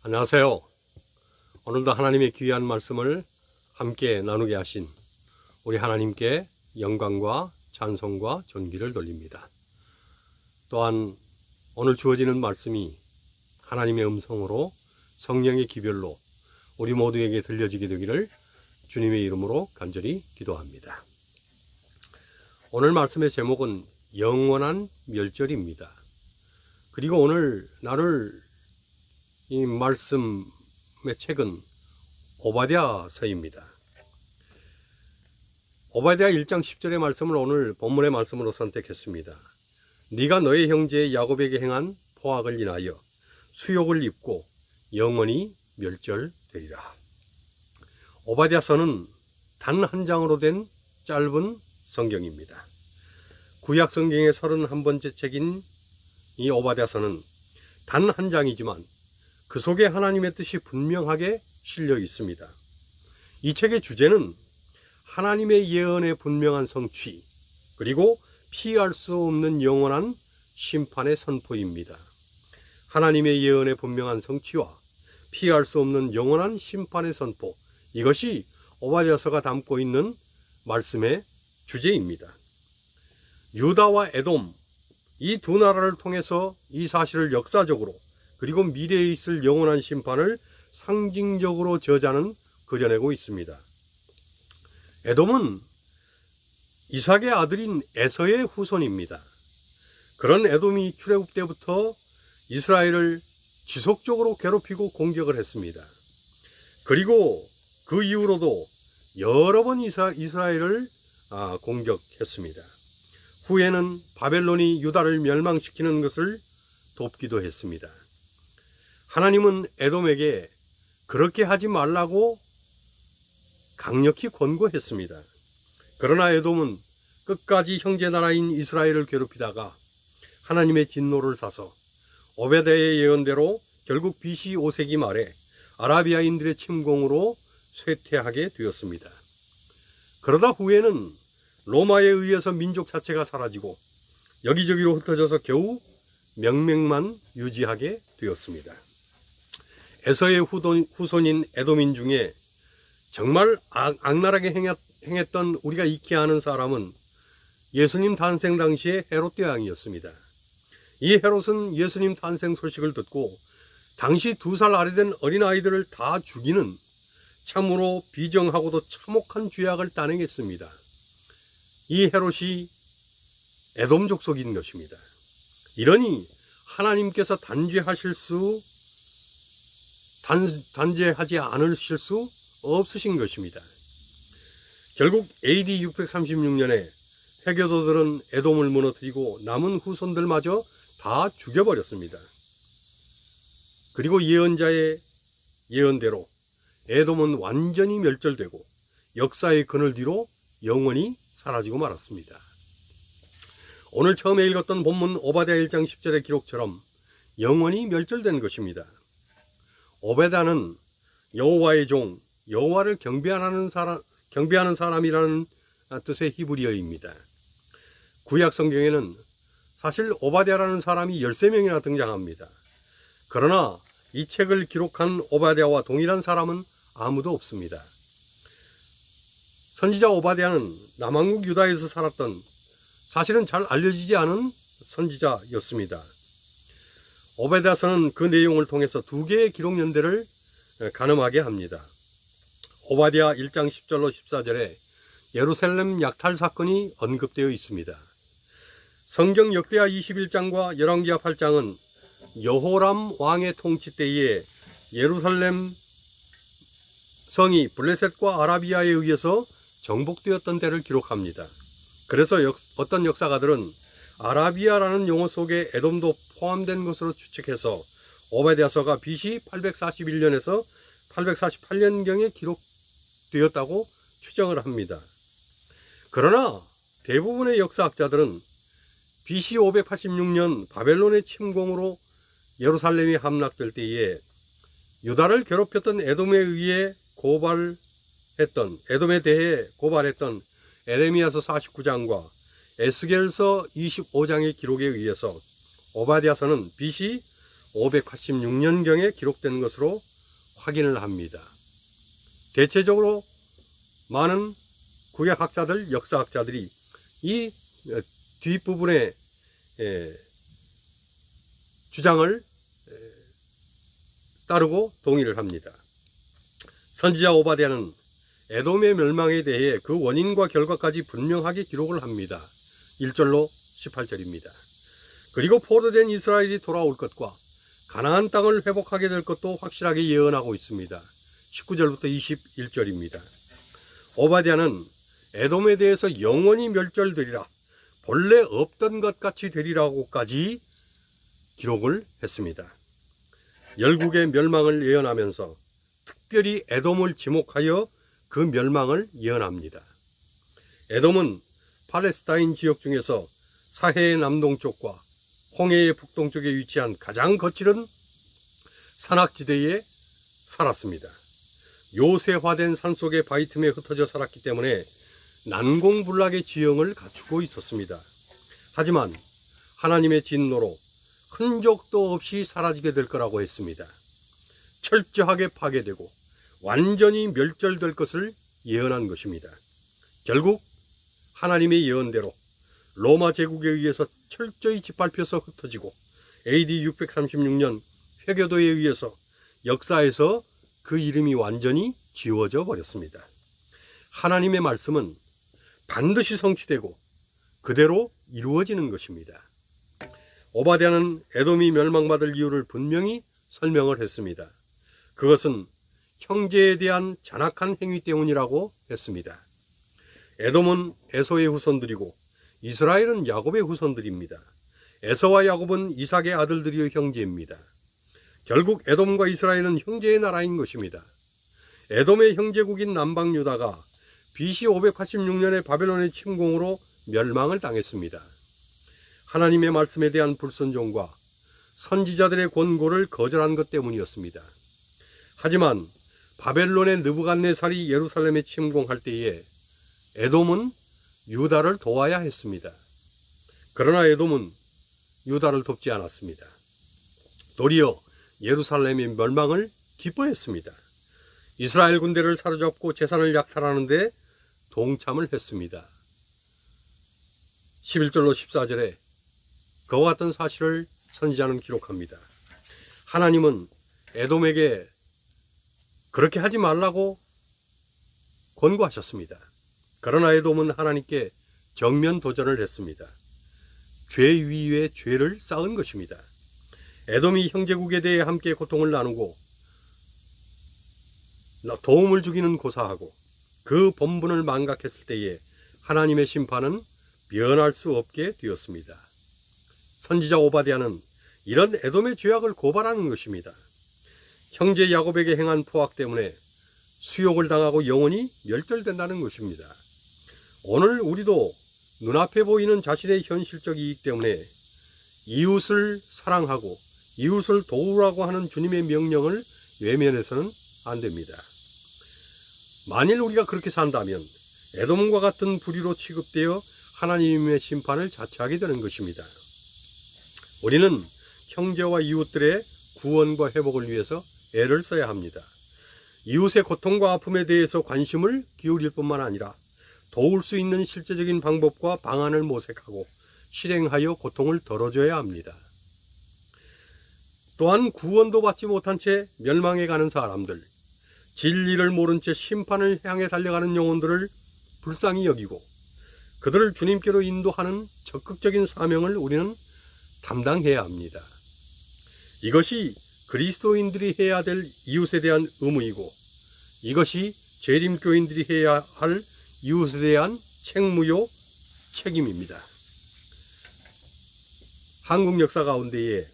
안녕하세요. 오늘도 하나님의 귀한 말씀을 함께 나누게 하신 우리 하나님께 영광과 찬송과 존귀를 돌립니다. 또한 오늘 주어지는 말씀이 하나님의 음성으로 성령의 기별로 우리 모두에게 들려지게 되기를 주님의 이름으로 간절히 기도합니다. 오늘 말씀의 제목은 영원한 멸절입니다. 그리고 오늘 나눌 이 말씀의 책은 오바댜서입니다. 오바댜 1장 10절의 말씀을 오늘 본문의 말씀으로 선택했습니다. 네가 너의 형제 야곱에게 행한 포악을 인하여 수욕을 입고 영원히 멸절되리라. 오바댜서는 단 한 장으로 된 짧은 성경입니다. 구약 성경의 31번째 책인 이 오바댜서는 단 한 장이지만 그 속에 하나님의 뜻이 분명하게 실려 있습니다. 이 책의 주제는 하나님의 예언의 분명한 성취, 그리고 피할 수 없는 영원한 심판의 선포입니다. 하나님의 예언의 분명한 성취와 피할 수 없는 영원한 심판의 선포, 이것이 오바댜서가 담고 있는 말씀의 주제입니다. 유다와 에돔, 이 두 나라를 통해서 이 사실을 역사적으로 그리고 미래에 있을 영원한 심판을 상징적으로 저자는 그려내고 있습니다. 에돔은 이삭의 아들인 에서의 후손입니다. 그런 에돔이 출애굽 때부터 이스라엘을 지속적으로 괴롭히고 공격을 했습니다. 그리고 그 이후로도 여러 번 이스라엘을 공격했습니다. 후에는 바벨론이 유다를 멸망시키는 것을 돕기도 했습니다. 하나님은 에돔에게 그렇게 하지 말라고 강력히 권고했습니다. 그러나 에돔은 끝까지 형제 나라인 이스라엘을 괴롭히다가 하나님의 진노를 사서 오베드의 예언대로 결국 BC 5세기 말에 아라비아인들의 침공으로 쇠퇴하게 되었습니다. 그러다 후에는 로마에 의해서 민족 자체가 사라지고 여기저기로 흩어져서 겨우 명맥만 유지하게 되었습니다. 에서의 후손인 에돔인 중에 정말 악랄하게 행했던 우리가 익히 아는 사람은 예수님 탄생 당시의 헤롯 대왕이었습니다. 이 헤롯은 예수님 탄생 소식을 듣고 당시 2살 아래 된 어린아이들을 다 죽이는 참으로 비정하고도 참혹한 죄악을 단행했습니다. 이 헤롯이 에돔 족속인 것입니다. 이러니 하나님께서 단죄하지 않으실 수 없으신 것입니다. 결국 AD 636년에 해교도들은 에돔을 무너뜨리고 남은 후손들마저 다 죽여버렸습니다. 그리고 예언자의 예언대로 에돔은 완전히 멸절되고 역사의 그늘 뒤로 영원히 사라지고 말았습니다. 오늘 처음에 읽었던 본문 오바댜 1장 10절의 기록처럼 영원히 멸절된 것입니다. 오베다는 여호와의 종, 여호와를 경배하는 사람이라는 뜻의 히브리어입니다. 구약 성경에는 사실 오바댜라는 사람이 13명이나 등장합니다. 그러나 이 책을 기록한 오바댜와 동일한 사람은 아무도 없습니다. 선지자 오바댜는 남왕국 유다에서 살았던 사실은 잘 알려지지 않은 선지자였습니다. 오바댜서는 그 내용을 통해서 두 개의 기록 연대를 가늠하게 합니다. 오바댜 1장 10절로 14절에 예루살렘 약탈 사건이 언급되어 있습니다. 성경 역대하 21장과 열왕기하 8장은 여호람 왕의 통치 때에 예루살렘 성이 블레셋과 아라비아에 의해서 정복되었던 때를 기록합니다. 그래서 어떤 역사가들은 아라비아라는 용어 속에 에돔도 포함된 것으로 추측해서 오바댜서가 BC 841년에서 848년경에 기록되었다고 추정을 합니다. 그러나 대부분의 역사학자들은 BC 586년 바벨론의 침공으로 예루살렘이 함락될 때에 유다를 괴롭혔던 에돔에 대해 고발했던 에레미야서 49장과 에스겔서 25장의 기록에 의해서 오바댜서는 BC 586년경에 기록된 것으로 확인을 합니다. 대체적으로 많은 구약학자들, 역사학자들이 이 뒷부분의 주장을 따르고 동의를 합니다. 선지자 오바댜는 에돔의 멸망에 대해 그 원인과 결과까지 분명하게 기록을 합니다. 1절로 18절입니다. 그리고 포로된 이스라엘이 돌아올 것과 가나안 땅을 회복하게 될 것도 확실하게 예언하고 있습니다. 19절부터 21절입니다. 오바댜는 에돔에 대해서 영원히 멸절되리라, 본래 없던 것 같이 되리라고까지 기록을 했습니다. 열국의 멸망을 예언하면서 특별히 에돔을 지목하여 그 멸망을 예언합니다. 에돔은 팔레스타인 지역 중에서 사해의 남동쪽과 홍해의 북동쪽에 위치한 가장 거칠은 산악지대에 살았습니다. 요새화된 산속의 바위 틈에 흩어져 살았기 때문에 난공불락의 지형을 갖추고 있었습니다. 하지만 하나님의 진노로 흔적도 없이 사라지게 될 거라고 했습니다. 철저하게 파괴되고 완전히 멸절될 것을 예언한 것입니다. 결국 하나님의 예언대로 로마 제국에 의해서 철저히 짓밟혀서 흩어지고 AD 636년 회교도에 의해서 역사에서 그 이름이 완전히 지워져 버렸습니다. 하나님의 말씀은 반드시 성취되고 그대로 이루어지는 것입니다. 오바댜는 에돔이 멸망받을 이유를 분명히 설명을 했습니다. 그것은 형제에 대한 잔악한 행위 때문이라고 했습니다. 에돔은 에서의 후손들이고 이스라엘은 야곱의 후손들입니다. 에서와 야곱은 이삭의 아들들이요 형제입니다. 결국 에돔과 이스라엘은 형제의 나라인 것입니다. 에돔의 형제국인 남방 유다가 BC 586년에 바벨론의 침공으로 멸망을 당했습니다. 하나님의 말씀에 대한 불순종과 선지자들의 권고를 거절한 것 때문이었습니다. 하지만 바벨론의 느부갓네살이 예루살렘에 침공할 때에 에돔은 유다를 도와야 했습니다. 그러나 에돔은 유다를 돕지 않았습니다. 도리어 예루살렘의 멸망을 기뻐했습니다. 이스라엘 군대를 사로잡고 재산을 약탈하는 데 동참을 했습니다. 11절로 14절에 그와 같은 사실을 선지자는 기록합니다. 하나님은 에돔에게 그렇게 하지 말라고 권고하셨습니다. 그러나 에돔은 하나님께 정면 도전을 했습니다. 죄 위에 죄를 쌓은 것입니다. 에돔이 형제국에 대해 함께 고통을 나누고 도움을 주기는 고사하고 그 본분을 망각했을 때에 하나님의 심판은 면할 수 없게 되었습니다. 선지자 오바댜는 이런 에돔의 죄악을 고발하는 것입니다. 형제 야곱에게 행한 포악 때문에 수욕을 당하고 영원히 멸절된다는 것입니다. 오늘 우리도 눈앞에 보이는 자신의 현실적 이익 때문에 이웃을 사랑하고 이웃을 도우라고 하는 주님의 명령을 외면해서는 안 됩니다. 만일 우리가 그렇게 산다면 에돔과 같은 불의로 취급되어 하나님의 심판을 자처하게 되는 것입니다. 우리는 형제와 이웃들의 구원과 회복을 위해서 애를 써야 합니다. 이웃의 고통과 아픔에 대해서 관심을 기울일 뿐만 아니라 도울 수 있는 실제적인 방법과 방안을 모색하고 실행하여 고통을 덜어줘야 합니다. 또한 구원도 받지 못한 채 멸망해 가는 사람들, 진리를 모른 채 심판을 향해 달려가는 영혼들을 불쌍히 여기고 그들을 주님께로 인도하는 적극적인 사명을 우리는 담당해야 합니다. 이것이 그리스도인들이 해야 될 이웃에 대한 의무이고 이것이 재림교인들이 해야 할 이웃에 대한 책무요 책임입니다. 한국 역사 가운데에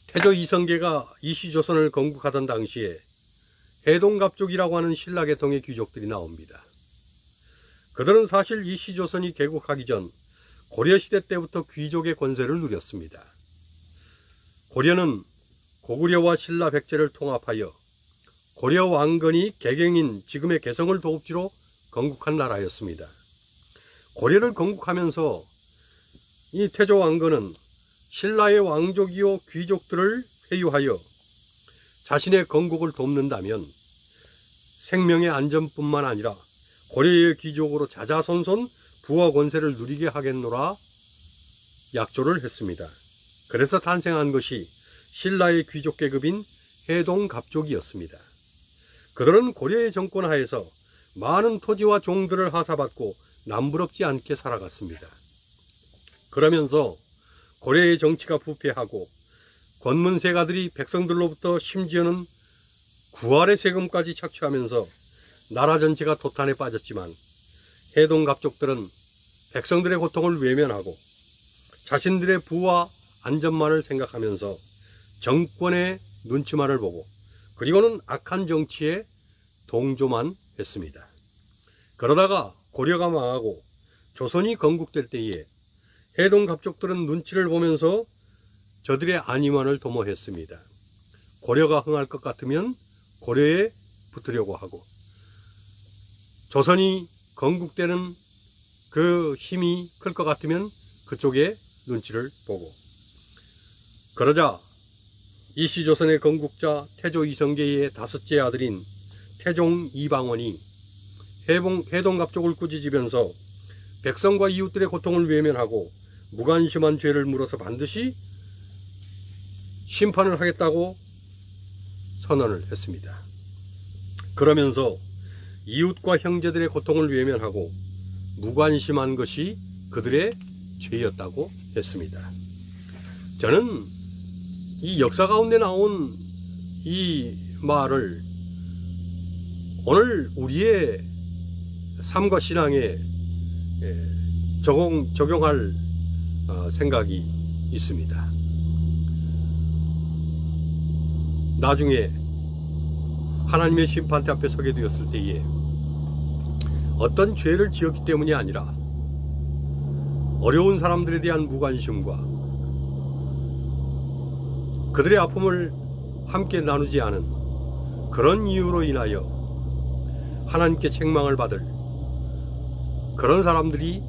태조 이성계가 이시조선을 건국하던 당시에 해동갑족이라고 하는 신라계통의 귀족들이 나옵니다. 그들은 사실 이시조선이 개국하기 전 고려시대 때부터 귀족의 권세를 누렸습니다. 고려는 고구려와 신라 백제를 통합하여 고려 왕건이 개경인 지금의 개성을 도읍지로 건국한 나라였습니다. 고려를 건국하면서 이 태조 왕건은 신라의 왕족이요 귀족들을 회유하여 자신의 건국을 돕는다면 생명의 안전뿐만 아니라 고려의 귀족으로 자자손손 부와 권세를 누리게 하겠노라 약조를 했습니다. 그래서 탄생한 것이 신라의 귀족 계급인 해동갑족이었습니다. 그들은 고려의 정권 하에서 많은 토지와 종들을 하사받고 남부럽지 않게 살아갔습니다. 그러면서 고려의 정치가 부패하고 권문세가들이 백성들로부터 심지어는 구할의 세금까지 착취하면서 나라 전체가 도탄에 빠졌지만 해동갑족들은 백성들의 고통을 외면하고 자신들의 부와 안전만을 생각하면서 정권의 눈치만을 보고 그리고는 악한 정치에 동조만 했습니다. 그러다가 고려가 망하고 조선이 건국될 때에 해동갑족들은 눈치를 보면서 저들의 안위만을 도모했습니다. 고려가 흥할 것 같으면 고려에 붙으려고 하고 조선이 건국되는 그 힘이 클 것 같으면 그쪽에 눈치를 보고 그러자 이시조선의 건국자 태조 이성계의 다섯째 아들인 태종 이방원이 해동갑족을 꾸짖으면서 백성과 이웃들의 고통을 외면하고 무관심한 죄를 물어서 반드시 심판을 하겠다고 선언을 했습니다. 그러면서 이웃과 형제들의 고통을 외면하고 무관심한 것이 그들의 죄였다고 했습니다. 저는 이 역사 가운데 나온 이 말을 오늘 우리의 삶과 신앙에 적용할 생각이 있습니다. 나중에 하나님의 심판대 앞에 서게 되었을 때에 어떤 죄를 지었기 때문이 아니라 어려운 사람들에 대한 무관심과 그들의 아픔을 함께 나누지 않은 그런 이유로 인하여 하나님께 책망을 받을 그런 사람들이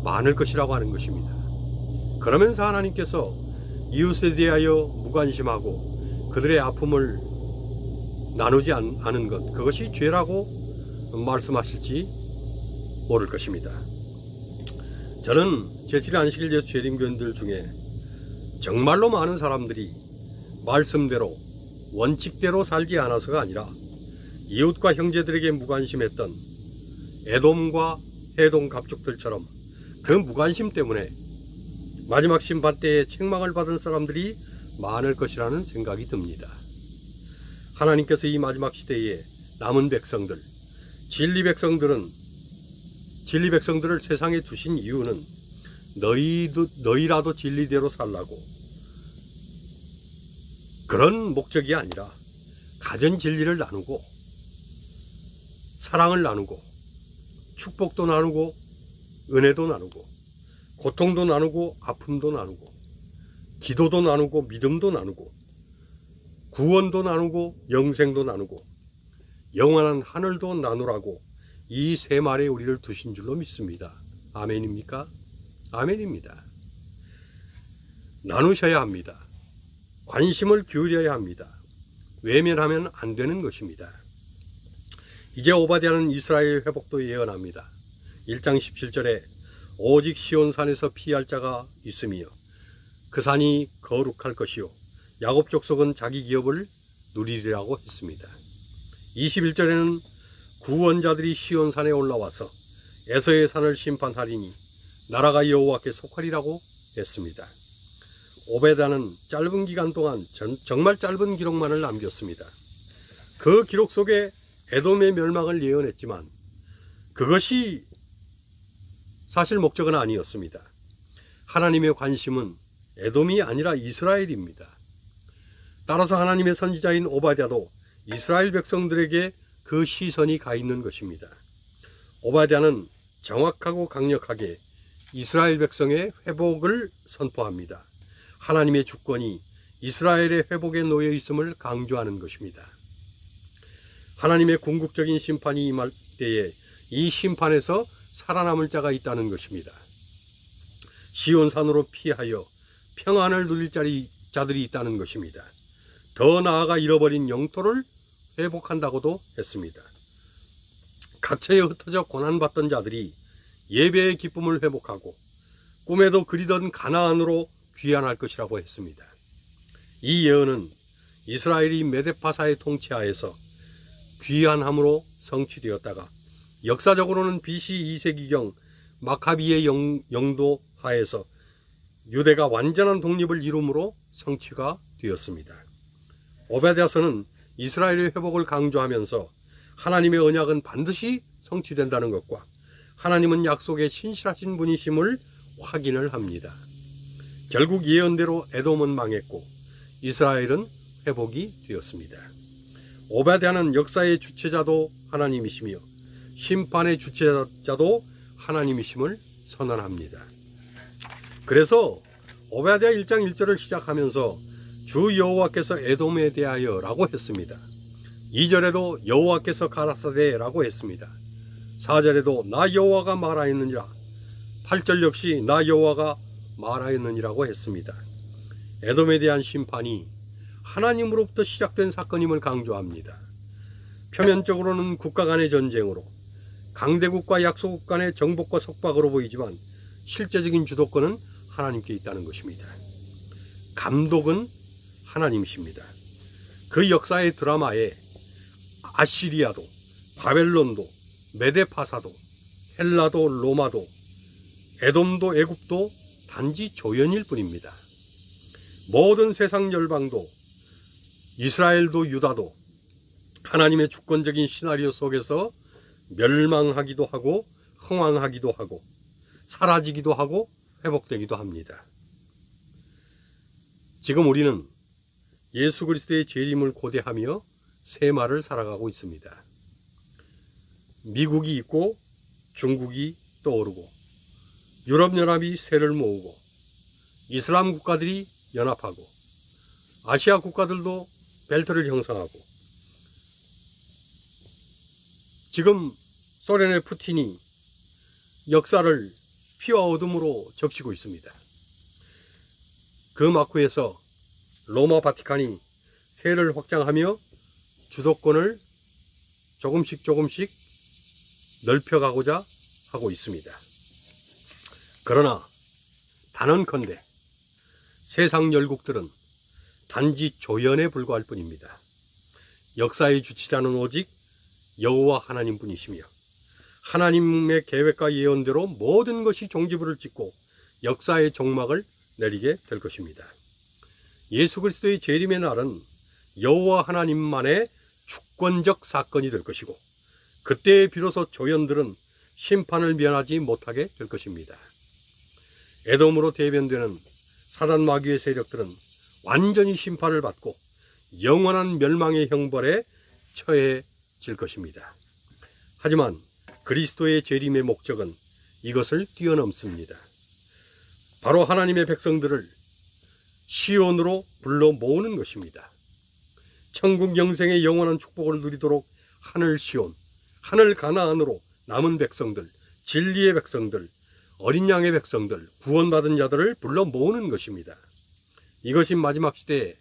많을 것이라고 하는 것입니다. 그러면서 하나님께서 이웃에 대하여 무관심하고 그들의 아픔을 나누지 않은 것, 그것이 죄라고 말씀하실지 모를 것입니다. 저는 제7회 안식일 예수 재림교인들 중에 정말로 많은 사람들이 말씀대로 원칙대로 살지 않아서가 아니라 이웃과 형제들에게 무관심했던 에돔과 해동 갑족들처럼 그 무관심 때문에 마지막 심판 때에 책망을 받은 사람들이 많을 것이라는 생각이 듭니다. 하나님께서 이 마지막 시대에 남은 백성들, 진리 백성들을 세상에 두신 이유는 너희라도 진리대로 살라고 그런 목적이 아니라 가진 진리를 나누고 사랑을 나누고 축복도 나누고 은혜도 나누고 고통도 나누고 아픔도 나누고 기도도 나누고 믿음도 나누고 구원도 나누고 영생도 나누고 영원한 하늘도 나누라고 이 세 말에 우리를 두신 줄로 믿습니다. 아멘입니까? 아멘입니다. 나누셔야 합니다. 관심을 기울여야 합니다. 외면하면 안 되는 것입니다. 이제 오바댜는 이스라엘 회복도 예언합니다. 1장 17절에 오직 시온산에서 피할 자가 있으며 그 산이 거룩할 것이요 야곱 족속은 자기 기업을 누리리라고 했습니다. 21절에는 구원자들이 시온산에 올라와서 에서의 산을 심판하리니 나라가 여호와께 속하리라고 했습니다. 오베다는 짧은 기간 동안 정말 짧은 기록만을 남겼습니다. 그 기록 속에 에돔의 멸망을 예언했지만 그것이 사실 목적은 아니었습니다. 하나님의 관심은 에돔이 아니라 이스라엘입니다. 따라서 하나님의 선지자인 오바댜도 이스라엘 백성들에게 그 시선이 가 있는 것입니다. 오바댜는 정확하고 강력하게 이스라엘 백성의 회복을 선포합니다. 하나님의 주권이 이스라엘의 회복에 놓여 있음을 강조하는 것입니다. 하나님의 궁극적인 심판이 임할 때에 이 심판에서 살아남을 자가 있다는 것입니다. 시온산으로 피하여 평안을 누릴 자들이 있다는 것입니다. 더 나아가 잃어버린 영토를 회복한다고도 했습니다. 각처에 흩어져 고난받던 자들이 예배의 기쁨을 회복하고 꿈에도 그리던 가나안으로 귀환할 것이라고 했습니다. 이 예언은 이스라엘이 메데파사의 통치하에서 귀환함으로 성취되었다가 역사적으로는 BC 2세기경 마카비의 영도 하에서 유대가 완전한 독립을 이룸으로 성취가 되었습니다. 오베드야서는 이스라엘의 회복을 강조하면서 하나님의 언약은 반드시 성취된다는 것과 하나님은 약속에 신실하신 분이심을 확인을 합니다. 결국 예언대로 에돔은 망했고 이스라엘은 회복이 되었습니다. 오베드야는 역사의 주체자도 하나님이시며 심판의 주체자도 하나님이심을 선언합니다. 그래서 오베드야 1장 1절을 시작하면서 주 여호와께서 에돔에 대하여 라고 했습니다. 2절에도 여호와께서 가라사대 라고 했습니다. 4절에도 나 여호와가 말하였느니라. 8절 역시 나 여호와가 말하였느니라고 했습니다. 에돔에 대한 심판이 하나님으로부터 시작된 사건임을 강조합니다. 표면적으로는 국가 간의 전쟁으로 강대국과 약소국 간의 정복과 속박으로 보이지만 실제적인 주도권은 하나님께 있다는 것입니다. 감독은 하나님이십니다. 그 역사의 드라마에 아시리아도, 바벨론도, 메데파사도, 헬라도, 로마도, 에돔도, 애굽도 단지 조연일 뿐입니다. 모든 세상 열방도, 이스라엘도, 유다도 하나님의 주권적인 시나리오 속에서 멸망하기도 하고 흥왕하기도 하고 사라지기도 하고 회복되기도 합니다. 지금 우리는 예수 그리스도의 재림을 고대하며 세마를 살아가고 있습니다. 미국이 있고 중국이 떠오르고 유럽연합이 세를 모으고 이슬람 국가들이 연합하고 아시아 국가들도 벨트를 형성하고 지금 소련의 푸틴이 역사를 피와 어둠으로 적시고 있습니다. 그 막후에서 로마 바티칸이 세를 확장하며 주도권을 조금씩 넓혀가고자 하고 있습니다. 그러나 단언컨대 세상 열국들은 단지 조연에 불과할 뿐입니다. 역사의 주치자는 오직 여호와 하나님뿐이시며 하나님의 계획과 예언대로 모든 것이 종지부를 찍고 역사의 종막을 내리게 될 것입니다. 예수 그리스도의 재림의 날은 여호와 하나님만의 주권적 사건이 될 것이고 그때에 비로소 조연들은 심판을 면하지 못하게 될 것입니다. 에돔으로 대변되는 사단 마귀의 세력들은 완전히 심판을 받고 영원한 멸망의 형벌에 처해질 것입니다. 하지만 그리스도의 재림의 목적은 이것을 뛰어넘습니다. 바로 하나님의 백성들을 시온으로 불러 모으는 것입니다. 천국 영생의 영원한 축복을 누리도록 하늘 시온, 하늘 가나안으로 남은 백성들, 진리의 백성들, 어린 양의 백성들, 구원받은 자들을 불러 모으는 것입니다. 이것이 마지막 시대에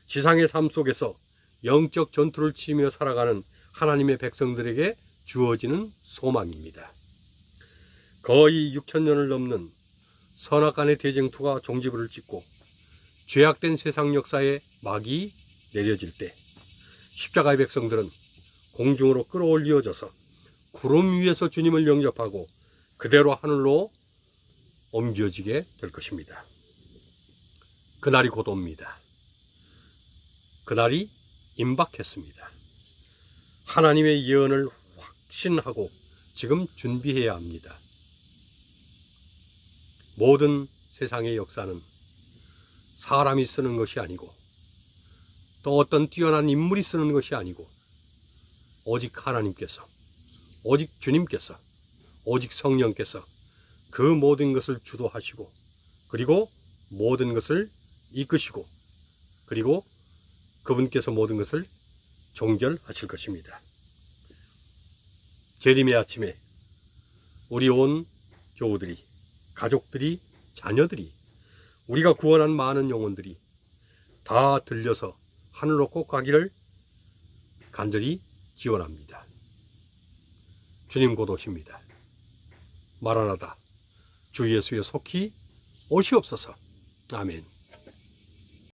지상의 삶 속에서 영적 전투를 치며 살아가는 하나님의 백성들에게 주어지는 소망입니다. 거의 6,000년을 넘는 선악간의 대쟁투가 종지부를 찍고 죄악된 세상 역사에 막이 내려질 때 십자가의 백성들은 공중으로 끌어올려져서 구름 위에서 주님을 영접하고 그대로 하늘로 옮겨지게 될 것입니다. 그날이 곧 옵니다. 그날이 임박했습니다. 하나님의 예언을 확신하고 지금 준비해야 합니다. 모든 세상의 역사는 사람이 쓰는 것이 아니고 또 어떤 뛰어난 인물이 쓰는 것이 아니고 오직 하나님께서, 오직 주님께서, 오직 성령께서 그 모든 것을 주도하시고 그리고 모든 것을 이끄시고 그리고 그분께서 모든 것을 종결하실 것입니다. 재림의 아침에 우리 온 교우들이, 가족들이, 자녀들이 우리가 구원한 많은 영혼들이 다 들려서 하늘로 꼭 가기를 간절히 기원합니다. 주님 곧 오십니다. 마라나다. 주 예수여 속히 오시옵소서. 아멘.